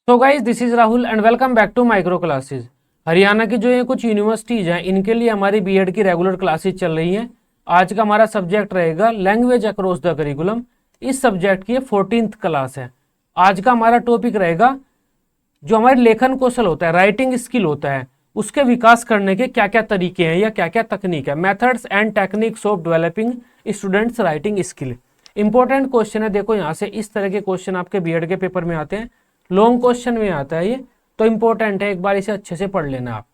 तो guys this is Rahul and welcome back to micro classes. Haryana की जो ये कुछ यूनिवर्सिटीज हैं इनके लिए हमारी बीएड की रेगुलर क्लासेज चल रही हैं। आज का हमारा सब्जेक्ट रहेगा लैंग्वेज अक्रॉस द करिकुलम। इस सब्जेक्ट की 14th क्लास है। आज का हमारा टॉपिक रहेगा जो हमारे लेखन कौशल होता है, राइटिंग स्किल होता है, उसके विकास करने के क्या क्या तरीके हैं या क्या क्या तकनीक है। Methods and techniques of developing students writing skill. Important question है। देखो यहाँ से इस तरह के क्वेश्चन आपके बीएड के पेपर में आते हैं, लॉन्ग क्वेश्चन में आता है ये, तो इंपॉर्टेंट है, एक बार इसे अच्छे से पढ़ लेना आप।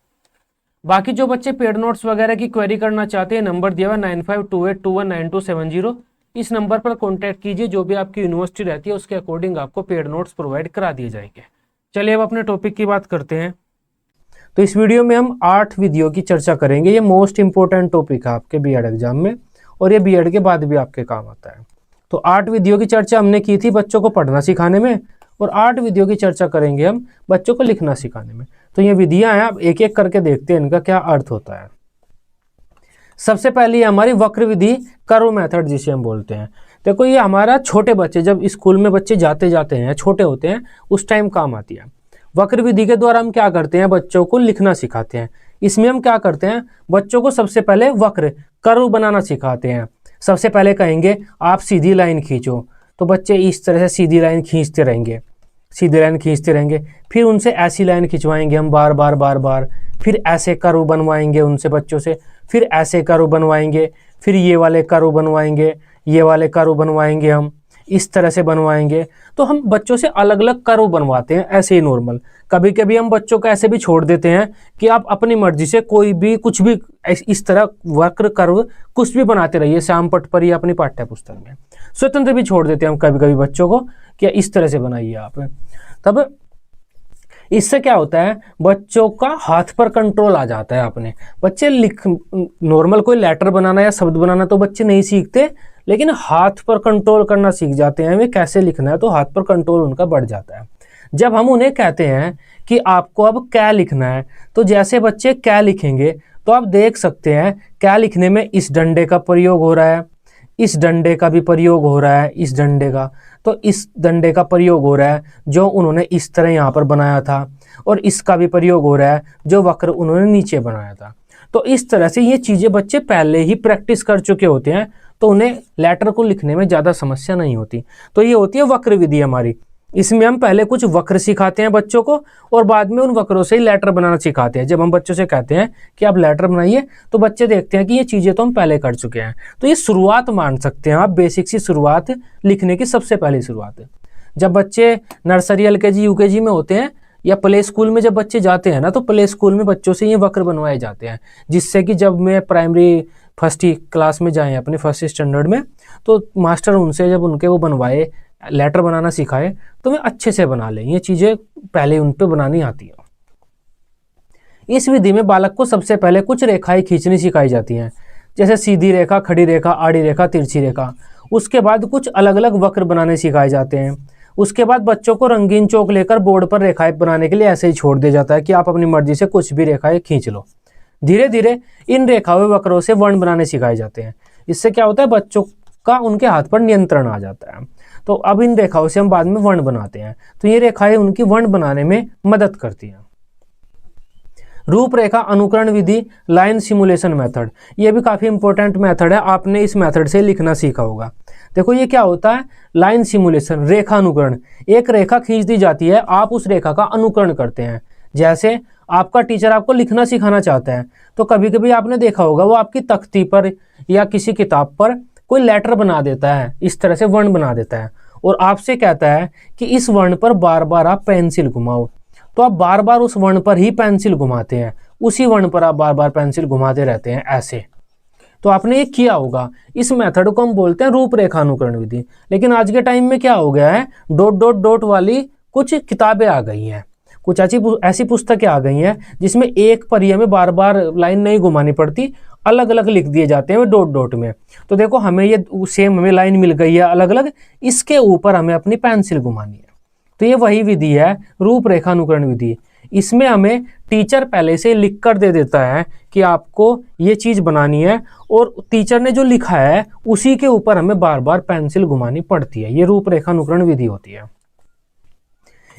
बाकी जो बच्चे पेड नोट्स वगैरह की क्वेरी करना चाहते हैं, नंबर दिया हुआ 9528219270। इस नंबर पर कॉन्टैक्ट कीजिए, जो भी आपकी यूनिवर्सिटी रहती है उसके अकॉर्डिंग आपको पेड नोट्स प्रोवाइड करा दिए जाएंगे। चलिए अब अपने टॉपिक की बात करते हैं। तो इस वीडियो में हम 8 विधियों की चर्चा करेंगे। ये मोस्ट इंपॉर्टेंट टॉपिक है आपके बीएड एग्जाम में, और ये बीएड के बाद भी आपके काम आता है। तो 8 विधियों की चर्चा हमने की थी बच्चों को पढ़ना सिखाने में, और 8 विधियों की चर्चा करेंगे हम बच्चों को लिखना सिखाने में। तो ये विधियां हैं, आप एक एक करके देखते हैं इनका क्या अर्थ होता है। सबसे पहली है हमारी वक्र विधि, कर्व मेथड जिसे हम बोलते हैं। देखो ये हमारा छोटे बच्चे, जब स्कूल में बच्चे जाते हैं, छोटे होते हैं, उस टाइम काम आती है। वक्र विधि के द्वारा हम क्या करते हैं, बच्चों को लिखना सिखाते हैं। इसमें हम क्या करते हैं, बच्चों को सबसे पहले वक्र कर्व बनाना सिखाते हैं। सबसे पहले कहेंगे आप सीधी लाइन खींचो, तो बच्चे इस तरह से सीधी लाइन खींचते रहेंगे, सीधी लाइन खींचते रहेंगे। फिर उनसे ऐसी लाइन खिंचवाएंगे हम बार बार। फिर ऐसे कर्व बनवाएंगे उनसे बच्चों से, फिर ऐसे कर्व बनवाएंगे, फिर ये वाले कर्व बनवाएंगे, ये वाले कर्व बनवाएंगे, हम इस तरह से बनवाएंगे। तो हम बच्चों से अलग अलग कर्व बनवाते हैं, ऐसे ही नॉर्मल। कभी कभी हम बच्चों को ऐसे भी छोड़ देते हैं कि आप अपनी मर्जी से कोई भी कुछ भी इस तरह वक्र कर्व कुछ भी बनाते रहिए, श्याम पट पर या अपनी पाठ्य पुस्तक में स्वतंत्र भी छोड़ देते हैं हम कभी कभी बच्चों को कि इस तरह से बनाइए आप। तब इससे क्या होता है, बच्चों का हाथ पर कंट्रोल आ जाता है। अपने बच्चे नॉर्मल कोई लेटर बनाना या शब्द बनाना तो बच्चे नहीं सीखते, लेकिन हाथ पर कंट्रोल करना सीख जाते हैं। वे कैसे लिखना है, तो हाथ पर कंट्रोल उनका बढ़ जाता है। जब हम उन्हें कहते हैं कि आपको अब क्या लिखना है, तो जैसे बच्चे क्या लिखेंगे, तो आप देख सकते हैं क्या लिखने में इस डंडे का प्रयोग हो रहा है, इस डंडे का भी प्रयोग हो रहा है, इस डंडे का, तो इस डंडे का प्रयोग हो रहा है जो उन्होंने इस तरह यहाँ पर बनाया था, और इसका भी प्रयोग हो रहा है जो वक्र उन्होंने नीचे बनाया था। तो इस तरह से ये चीज़ें बच्चे पहले ही प्रैक्टिस कर चुके होते हैं, तो उन्हें लेटर को लिखने में ज़्यादा समस्या नहीं होती। तो ये होती है वक्र विधि हमारी। इसमें हम पहले कुछ वक्र सिखाते हैं बच्चों को, और बाद में उन वक्रों से ही लेटर बनाना सिखाते हैं। जब हम बच्चों से कहते हैं कि आप लेटर बनाइए, तो बच्चे देखते हैं कि ये चीज़ें तो हम पहले कर चुके हैं। तो ये शुरुआत मान सकते हैं आप, बेसिक सी शुरुआत, लिखने की सबसे पहली शुरुआत है। जब बच्चे नर्सरी एलकेजी यूकेजी में होते हैं या प्ले स्कूल में जब बच्चे जाते हैं ना, तो प्ले स्कूल में बच्चों से ये वक्र बनवाए जाते हैं, जिससे कि जब मैं प्राइमरी फर्स्ट क्लास में जाएँ, अपने फर्स्ट स्टैंडर्ड में, तो मास्टर उनसे जब उनके वो बनवाए, लेटर बनाना सिखाए, तो वे अच्छे से बना लें। ये चीज़ें पहले उन पे बनानी आती है। इस विधि में बालक को सबसे पहले कुछ रेखाएं खींचनी सिखाई जाती हैं, जैसे सीधी रेखा, खड़ी रेखा, आड़ी रेखा, तिरछी रेखा। उसके बाद कुछ अलग अलग वक्र बनाने सिखाए जाते हैं। उसके बाद बच्चों को रंगीन चौक लेकर बोर्ड पर रेखाएं बनाने के लिए ऐसे ही छोड़ दिया जाता है कि आप अपनी मर्जी से कुछ भी रेखाएं खींच लो। धीरे धीरे इन रेखाओं वक्रों से वर्ण बनाने सिखाए जाते हैं। इससे क्या होता है, बच्चों का उनके हाथ पर नियंत्रण आ जाता है। तो अब इन रेखाओं से हम बाद में वर्ण बनाते हैं, तो ये रेखाएं उनकी वर्ण बनाने में मदद करती हैं। रूपरेखा अनुकरण विधि, लाइन सिमुलेशन मेथड, ये भी काफ़ी इंपॉर्टेंट मेथड है। आपने इस मेथड से लिखना सीखा होगा। देखो ये क्या होता है, लाइन सिमुलेशन, रेखा अनुकरण। एक रेखा खींच दी जाती है, आप उस रेखा का अनुकरण करते हैं। जैसे आपका टीचर आपको लिखना सिखाना चाहता है, तो कभी कभी आपने देखा होगा वो आपकी तख्ती पर या किसी किताब पर कोई लेटर बना देता है, इस तरह से वर्ण बना देता है, और आपसे कहता है कि इस वर्ण पर बार बार आप पेंसिल घुमाओ। तो आप बार बार उस वर्ण पर ही पेंसिल घुमाते हैं, उसी वर्ण पर आप बार बार पेंसिल घुमाते रहते हैं ऐसे। तो आपने ये किया होगा। इस मेथड को हम बोलते हैं रूपरेखा अनुकरण विधि। लेकिन आज के टाइम में क्या हो गया है, डॉट डॉट डॉट वाली कुछ किताबें आ गई हैं, कुछ ऐसी पुस्तकें आ गई हैं जिसमें एक परिया में बार बार लाइन नहीं घुमानी पड़ती, अलग अलग लिख दिए जाते हैं डॉट डॉट में। तो देखो हमें ये सेम हमें लाइन मिल गई है अलग अलग, इसके ऊपर हमें अपनी पेंसिल घुमानी है। तो ये वही विधि है रूपरेखा अनुकरण विधि। इसमें हमें टीचर पहले से लिख कर दे देता है कि आपको ये चीज़ बनानी है, और टीचर ने जो लिखा है उसी के ऊपर हमें बार बार पेंसिल घुमानी पड़ती है। ये रूपरेखा अनुकरण विधि होती है।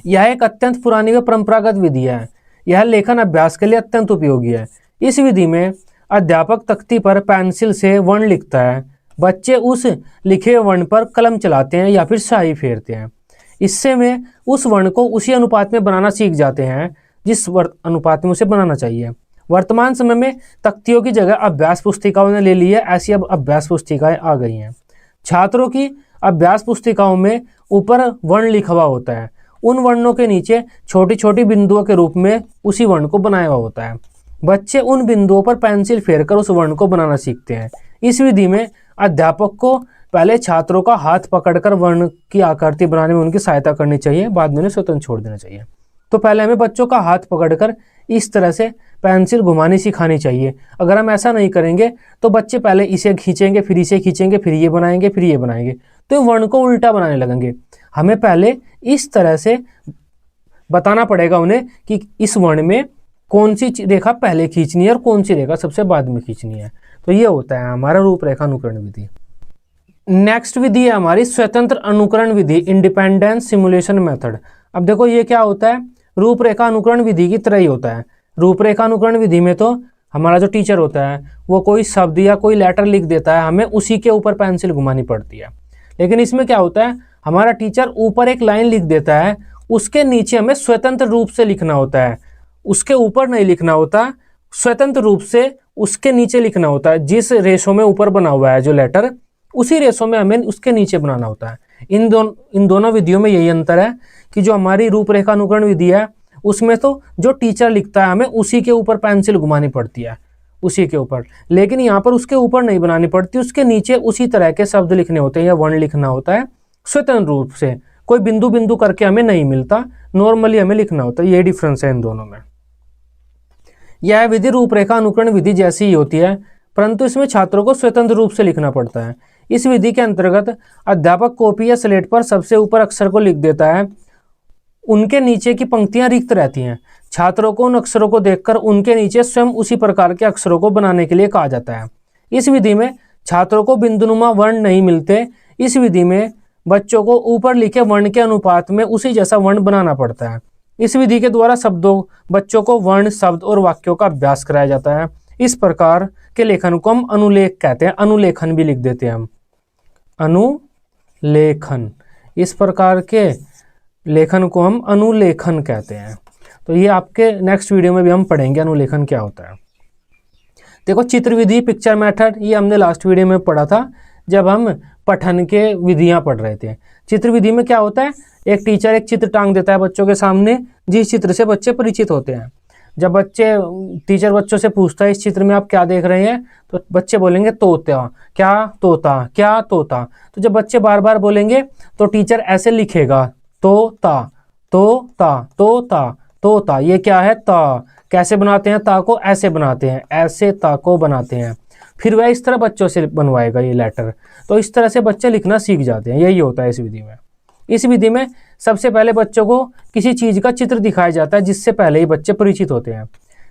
यह एक अत्यंत पुरानी व परंपरागत विधि है। यह लेखन अभ्यास के लिए अत्यंत उपयोगी है। इस विधि में अध्यापक तख्ती पर पेंसिल से वर्ण लिखता है, बच्चे उस लिखे हुए वर्ण पर कलम चलाते हैं या फिर स्याही फेरते हैं। इससे वे उस वर्ण को उसी अनुपात में बनाना सीख जाते हैं जिस अनुपात में उसे बनाना चाहिए। वर्तमान समय में तख्तियों की जगह अभ्यास पुस्तिकाओं ने ले ली है। ऐसी अब अभ्यास पुस्तिकाएं आ गई हैं। छात्रों की अभ्यास पुस्तिकाओं में ऊपर वर्ण लिखा हुआ होता है, उन वर्णों के नीचे छोटी छोटी बिंदुओं के रूप में उसी वर्ण को बनाया हुआ होता है। बच्चे उन बिंदुओं पर पेंसिल फेरकर उस वर्ण को बनाना सीखते हैं। इस विधि में अध्यापक को पहले छात्रों का हाथ पकड़कर वर्ण की आकृति बनाने में उनकी सहायता करनी चाहिए, बाद में उन्हें स्वतंत्र छोड़ देना चाहिए। तो पहले हमें बच्चों का हाथ पकड़कर इस तरह से पेंसिल घुमानी सिखानी चाहिए। अगर हम ऐसा नहीं करेंगे तो बच्चे पहले इसे खींचेंगे, फिर इसे खींचेंगे, फिर ये बनाएंगे, फिर ये बनाएंगे, तो वर्ण को उल्टा बनाने लगेंगे। हमें पहले इस तरह से बताना पड़ेगा उन्हें कि इस वर्ण में कौन सी रेखा पहले खींचनी है और कौन सी रेखा सबसे बाद में खींचनी है। तो ये होता है हमारा रूपरेखा अनुकरण विधि। नेक्स्ट विधि है हमारी स्वतंत्र अनुकरण विधि, इंडिपेंडेंस सिमुलेशन मेथड। अब देखो ये क्या होता है, रूपरेखा अनुकरण विधि की तरह ही होता है। रूपरेखा अनुकरण विधि में तो हमारा जो टीचर होता है वो कोई शब्द या कोई लेटर लिख देता है, हमें उसी के ऊपर पेंसिल घुमानी पड़ती है। लेकिन इसमें क्या होता है, हमारा टीचर ऊपर एक लाइन लिख देता है, उसके नीचे हमें स्वतंत्र रूप से लिखना होता है। उसके ऊपर नहीं लिखना होता, स्वतंत्र रूप से उसके नीचे लिखना होता है। जिस रेशो में ऊपर बना हुआ है जो लेटर, उसी रेशो में हमें उसके नीचे बनाना होता है। इन दोनों विधियों में यही अंतर है कि जो हमारी रूपरेखा अनुकरण विधि है उसमें तो जो टीचर लिखता है हमें उसी के ऊपर पेंसिल घुमानी पड़ती है, उसी के ऊपर। लेकिन यहाँ पर उसके ऊपर नहीं बनानी पड़ती, उसके नीचे उसी तरह के शब्द लिखने होते हैं या वर्ण लिखना होता है स्वतंत्र रूप से। कोई बिंदु बिंदु करके हमें नहीं मिलता, नॉर्मली हमें लिखना होता है। ये डिफरेंस है इन दोनों में। यह विधि रूपरेखा अनुकरण विधि जैसी ही होती है, परंतु इसमें छात्रों को स्वतंत्र रूप से लिखना पड़ता है। इस विधि के अंतर्गत अध्यापक कॉपी या स्लेट पर सबसे ऊपर अक्षर को लिख देता है, उनके नीचे की पंक्तियां रिक्त रहती हैं। छात्रों को उन अक्षरों को देखकर उनके नीचे स्वयं उसी प्रकार के अक्षरों को बनाने के लिए कहा जाता है। इस विधि में छात्रों को बिंदुनुमा वर्ण नहीं मिलते। इस विधि में बच्चों को ऊपर लिखे वर्ण के अनुपात में उसी जैसा वर्ण बनाना पड़ता है। इस विधि के द्वारा बच्चों को वर्ण, शब्द और वाक्यों का अभ्यास कराया जाता है। इस प्रकार के लेखन को हम अनुलेख कहते हैं, अनुलेखन भी लिख देते हैं हम, अनुलेखन। इस प्रकार के लेखन को हम अनुलेखन कहते हैं। तो ये आपके नेक्स्ट वीडियो में भी हम पढ़ेंगे अनुलेखन क्या होता है। देखो चित्र विधि, पिक्चर मेथड, ये हमने लास्ट वीडियो में पढ़ा था जब हम पठन के विधियां पढ़ रहे थे। चित्र विधि में क्या होता है, एक टीचर एक चित्र टांग देता है बच्चों के सामने, जिस चित्र से बच्चे परिचित होते हैं। जब टीचर बच्चों से पूछता है इस चित्र में आप क्या देख रहे हैं, तो बच्चे बोलेंगे तोता, क्या तोता, क्या तोता। तो जब बच्चे बार बार बोलेंगे तो टीचर ऐसे लिखेगा, तोता, तोता, तोता, तोता। ये क्या है, ता। कैसे बनाते हैं ता को, ऐसे बनाते हैं, ऐसे ता को बनाते हैं। फिर वह इस तरह बच्चों से बनवाएगा ये लेटर। तो इस तरह से बच्चे लिखना सीख जाते हैं। यही होता है इस विधि में। इस विधि में सबसे पहले बच्चों को किसी चीज का चित्र दिखाया जाता है जिससे पहले ही बच्चे परिचित होते हैं।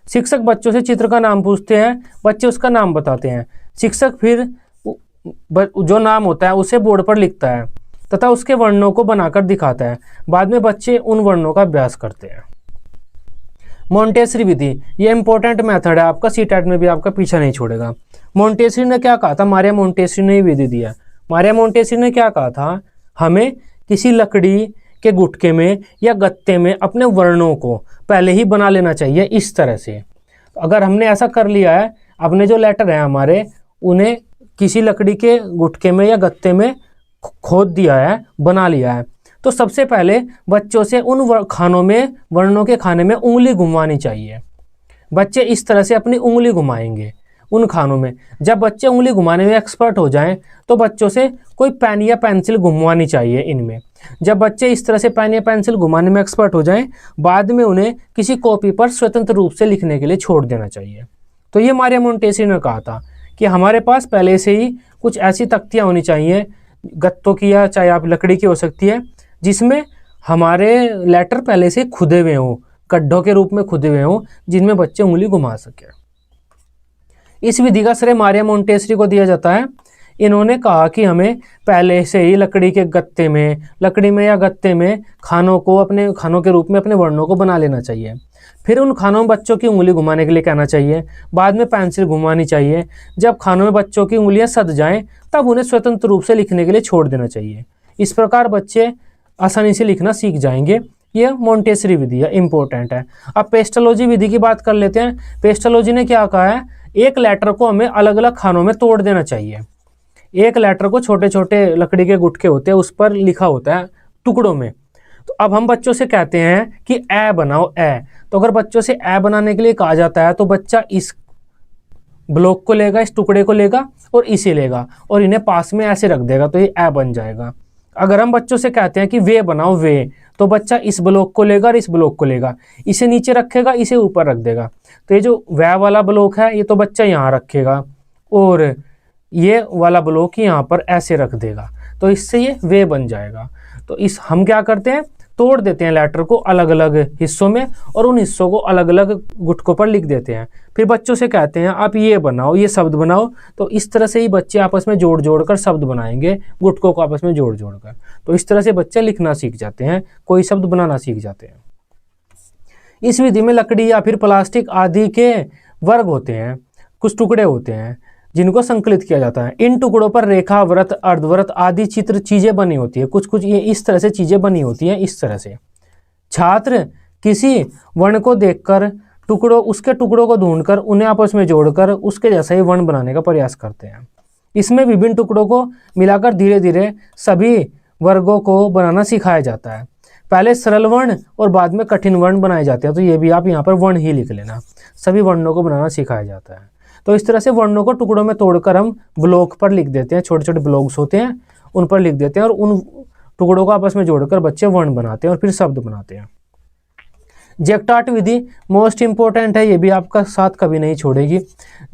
शिक्षक बच्चों से चित्र का नाम पूछते हैं, बच्चे उसका नाम बताते हैं। शिक्षक फिर जो नाम होता है उसे बोर्ड पर लिखता है तथा उसके वर्णों को बनाकर दिखाता है। बाद में बच्चे उन वर्णों का अभ्यास करते हैं। मोंटेसरी विधि, ये इंपॉर्टेंट मेथड है आपका, सीटेट में भी आपका पीछा नहीं छोड़ेगा। मोंटेसरी ने क्या कहा था, मारिया मोंटेसरी ने विधि दिया। मारिया मोंटेसरी ने क्या कहा था, हमें किसी लकड़ी के गुटके में या गत्ते में अपने वर्णों को पहले ही बना लेना चाहिए इस तरह से। अगर हमने ऐसा कर लिया है, अपने जो लेटर हैं हमारे उन्हें किसी लकड़ी के गुटके में या गत्ते में खोद दिया है, बना लिया है, तो सबसे पहले बच्चों से उन खानों में, वर्णों के खाने में उंगली घुमानी चाहिए। बच्चे इस तरह से अपनी उंगली घुमाएंगे उन खानों में। जब बच्चे उंगली घुमाने में एक्सपर्ट हो जाएं तो बच्चों से कोई पेन या पेंसिल घुमवानी चाहिए इनमें। जब बच्चे इस तरह से पेन या पेंसिल घुमाने में एक्सपर्ट हो जाएं, बाद में उन्हें किसी कॉपी पर स्वतंत्र रूप से लिखने के लिए छोड़ देना चाहिए। तो ये मारिया मोंटेसरी ने कहा था कि हमारे पास पहले से ही कुछ ऐसी तख्तियाँ होनी चाहिए, गत्तों की या चाहे आप लकड़ी की हो सकती है, जिसमें हमारे लेटर पहले से खुदे हुए हों, गड्ढों के रूप में खुदे हुए हों, जिनमें बच्चे उंगली घुमा सके। इस विधि का श्रेय मारिया मोंटेसरी को दिया जाता है। इन्होंने कहा कि हमें पहले से ही लकड़ी में या गत्ते में खानों को अपने खानों के रूप में अपने वर्णों को बना लेना चाहिए। फिर उन खानों में बच्चों की उंगली घुमाने के लिए कहना चाहिए, बाद में पेंसिल घुमानी चाहिए। जब खानों में बच्चों की उंगलियां सध जाएं तब उन्हें स्वतंत्र रूप से लिखने के लिए छोड़ देना चाहिए। इस प्रकार बच्चे आसानी से लिखना सीख जाएंगे। यह मोंटेसरी विधि है, इंपॉर्टेंट है। अब पेस्टोलॉजी विधि की बात कर लेते हैं। पेस्टोलॉजी ने क्या कहा है, एक लेटर को हमें अलग अलग खानों में तोड़ देना चाहिए। एक लेटर को छोटे छोटे लकड़ी के गुटके होते हैं, उस पर लिखा होता है टुकड़ों में। तो अब हम बच्चों से कहते हैं कि ए बनाओ ए। तो अगर बच्चों से ए बनाने के लिए कहा जाता है तो बच्चा इस ब्लॉक को लेगा, इस टुकड़े को लेगा और इसे लेगा और इन्हें पास में ऐसे रख देगा, तो ये ए बन जाएगा। अगर हम बच्चों से कहते हैं कि वे बनाओ वे, तो बच्चा इस ब्लॉक को लेगा और इस ब्लॉक को लेगा, इसे नीचे रखेगा, इसे ऊपर रख देगा। तो ये जो वह वाला ब्लॉक है ये तो बच्चा यहाँ रखेगा और ये वाला ब्लॉक यहाँ पर ऐसे रख देगा, तो इससे ये वे बन जाएगा। तो इस हम क्या करते हैं, तोड़ देते हैं लेटर को अलग अलग हिस्सों में और उन हिस्सों को अलग अलग गुटकों पर लिख देते हैं। फिर बच्चों से कहते हैं आप ये बनाओ, ये शब्द बनाओ। तो इस तरह से ही बच्चे आपस में जोड़ जोड़ कर शब्द बनाएंगे, गुटकों को आपस में जोड़ जोड़ कर। तो इस तरह से बच्चे लिखना सीख जाते हैं, कोई शब्द बनाना सीख जाते हैं। इस विधि में लकड़ी या फिर प्लास्टिक आदि के वर्ग होते हैं, कुछ टुकड़े होते हैं जिनको संकलित किया जाता है। इन टुकड़ों पर रेखा, वृत्त, अर्धवृत्त आदि चित्र चीजें बनी होती है। कुछ कुछ ये इस तरह से चीजें बनी होती हैं। इस तरह से छात्र किसी वर्ण को देखकर उसके टुकड़ों को ढूंढकर उन्हें आपस में जोड़कर उसके जैसा ही वर्ण बनाने का प्रयास करते हैं। इसमें विभिन्न टुकड़ों को मिलाकर धीरे धीरे सभी वर्गों को बनाना सिखाया जाता है। पहले सरल वर्ण और बाद में कठिन वर्ण बनाए जाते हैं। तो ये भी आप यहाँ पर वर्ण ही लिख लेना, सभी वर्णों को बनाना सिखाया जाता है। तो इस तरह से वर्णों को टुकड़ों में तोड़कर हम ब्लॉक पर लिख देते हैं, छोटे छोटे ब्लॉक्स होते हैं उन पर लिख देते हैं और उन टुकड़ों को आपस में जोड़कर बच्चे वर्ण बनाते हैं और फिर शब्द बनाते हैं। जैक्टार्ट विधि मोस्ट इंपॉर्टेंट है, ये भी आपका साथ कभी नहीं छोड़ेगी।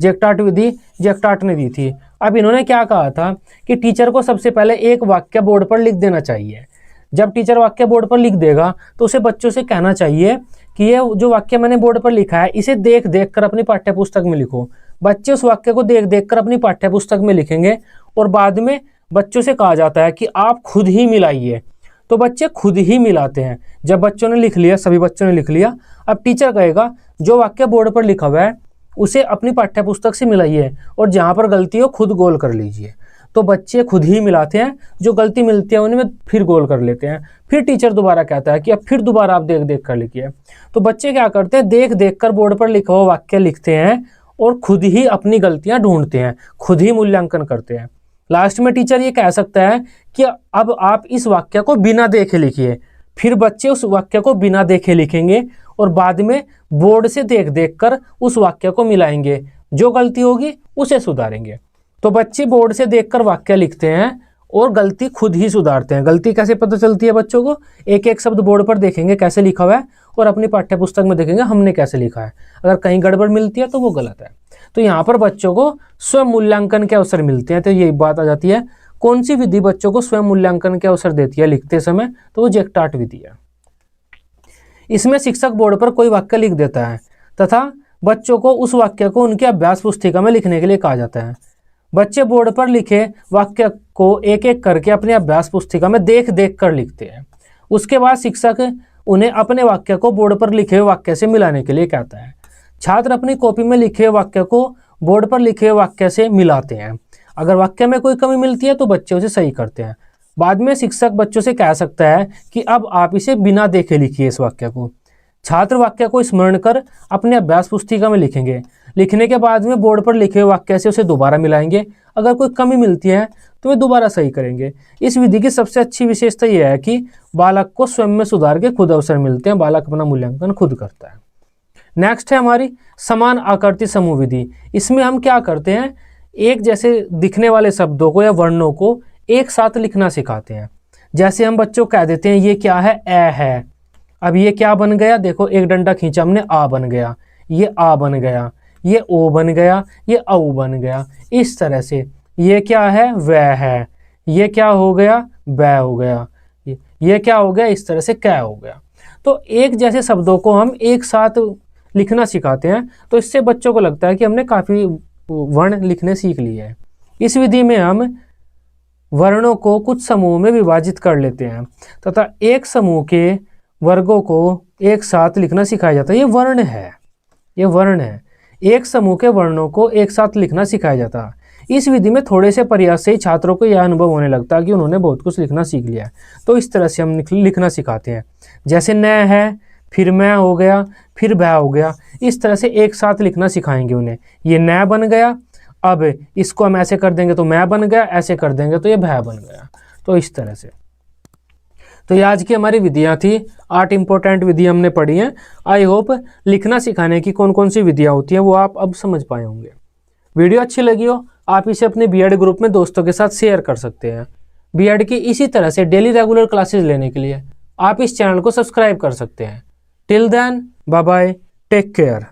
जैक्टार्ट विधि जैक्टार्ट ने दी थी। अब इन्होंने क्या कहा था कि टीचर को सबसे पहले एक वाक्य बोर्ड पर लिख देना चाहिए। जब टीचर वाक्य बोर्ड पर लिख देगा तो उसे बच्चों से कहना चाहिए कि ये जो वाक्य मैंने बोर्ड पर लिखा है इसे देख देख कर अपनी पाठ्य पुस्तक में लिखो। बच्चे उस वाक्य को देख देख कर अपनी पाठ्य पुस्तक में लिखेंगे और बाद में बच्चों से कहा जाता है कि आप खुद ही मिलाइए। तो बच्चे खुद ही मिलाते हैं। जब बच्चों ने लिख लिया, सभी बच्चों ने लिख लिया, अब टीचर कहेगा जो वाक्य बोर्ड पर लिखा हुआ है उसे अपनी पाठ्य पुस्तक से मिलाइए और जहाँ पर गलती हो खुद गोल कर लीजिए। तो बच्चे खुद ही मिलाते हैं, जो गलती मिलती है उनमें फिर गोल कर लेते हैं। फिर टीचर दोबारा कहता है कि अब फिर दोबारा आप देख देख कर लिखिए। तो बच्चे क्या करते हैं, देख देख कर बोर्ड पर लिखा हुआ वाक्य लिखते हैं और खुद ही अपनी गलतियां ढूंढते हैं, खुद ही मूल्यांकन करते हैं। लास्ट में टीचर ये कह सकता है कि अब आप इस वाक्य को बिना देखे लिखिए। फिर बच्चे उस वाक्य को बिना देखे लिखेंगे और बाद में बोर्ड से देख देख कर उस वाक्य को मिलाएंगे, जो गलती होगी उसे सुधारेंगे। तो बच्चे बोर्ड से देखकर वाक्य लिखते हैं और गलती खुद ही सुधारते हैं। गलती कैसे पता चलती है बच्चों को, एक एक शब्द बोर्ड पर देखेंगे कैसे लिखा हुआ है और अपनी पाठ्य पुस्तक में देखेंगे हमने कैसे लिखा है। अगर कहीं गड़बड़ मिलती है तो वो गलत है। तो यहाँ पर बच्चों को स्वयं मूल्यांकन के अवसर मिलते हैं। तो यही बात आ जाती है, कौन सी विधि बच्चों को स्वयं मूल्यांकन के अवसर देती है लिखते समय, तो वो जैक्टार्ट विधि है। इसमें शिक्षक बोर्ड पर कोई वाक्य लिख देता है तथा बच्चों को उस वाक्य को उनकी अभ्यास पुस्तिका में लिखने के लिए कहा जाता है। बच्चे बोर्ड पर लिखे वाक्य को एक एक करके अपनी अभ्यास पुस्तिका में देख देख कर लिखते हैं। उसके बाद शिक्षक उन्हें अपने वाक्य को बोर्ड पर लिखे हुए वाक्य से मिलाने के लिए कहता है। छात्र अपनी कॉपी में लिखे वाक्य को बोर्ड पर लिखे वाक्य से मिलाते हैं। अगर वाक्य में कोई कमी मिलती है तो बच्चे उसे सही करते हैं। बाद में शिक्षक बच्चों से कह सकता है कि अब आप इसे बिना देखे लिखिए इस वाक्य को। छात्र वाक्य को स्मरण कर अपने अभ्यास पुस्तिका में लिखेंगे। लिखने के बाद में बोर्ड पर लिखे हुए वाक्य से उसे दोबारा मिलाएंगे। अगर कोई कमी मिलती है तो वे दोबारा सही करेंगे। इस विधि की सबसे अच्छी विशेषता यह है कि बालक को स्वयं में सुधार के खुद अवसर मिलते हैं, बालक अपना मूल्यांकन खुद करता है। नेक्स्ट है हमारी समान आकृति समूह विधि। इसमें हम क्या करते हैं, एक जैसे दिखने वाले शब्दों को या वर्णों को एक साथ लिखना सिखाते हैं। जैसे हम बच्चों को कह देते हैं ये क्या है, ए है। अब ये क्या बन गया, देखो एक डंडा खींचा हमने, आ बन गया, ये आ बन गया, ये ओ बन गया, ये औ बन गया। इस तरह से ये क्या है, वह है, ये क्या हो गया, बै हो गया, ये क्या हो गया, इस तरह से कै हो गया। तो एक जैसे शब्दों को हम एक साथ लिखना सिखाते हैं। तो इससे बच्चों को लगता है कि हमने काफ़ी वर्ण लिखने सीख लिए हैं। इस विधि में हम वर्णों को कुछ समूह में विभाजित कर लेते हैं तथा एक समूह के वर्गों को एक साथ लिखना सिखाया जाता है। ये वर्ण है, ये वर्ण है। एक समूह के वर्णों को एक साथ लिखना सिखाया जाता है। इस विधि में थोड़े से प्रयास से ही छात्रों को यह अनुभव होने लगता है कि उन्होंने बहुत कुछ लिखना सीख लिया है। तो इस तरह से हम लिखना सिखाते हैं। जैसे न है, फिर मैं हो गया, फिर भय हो गया। इस तरह से एक साथ लिखना सिखाएंगे उन्हें। ये न बन गया, अब इसको हम ऐसे कर देंगे तो मैं बन गया, ऐसे कर देंगे तो ये भय बन गया। तो इस तरह से। तो ये आज की हमारी विधियां थी। 8 इंपॉर्टेंट विधि हमने पढ़ी हैं। आई होप लिखना सिखाने की कौन कौन सी विधियां होती हैं वो आप अब समझ पाए होंगे। वीडियो अच्छी लगी हो आप इसे अपने बीएड ग्रुप में दोस्तों के साथ शेयर कर सकते हैं। बीएड की इसी तरह से डेली रेगुलर क्लासेस लेने के लिए आप इस चैनल को सब्सक्राइब कर सकते हैं। Till then, bye bye, take care.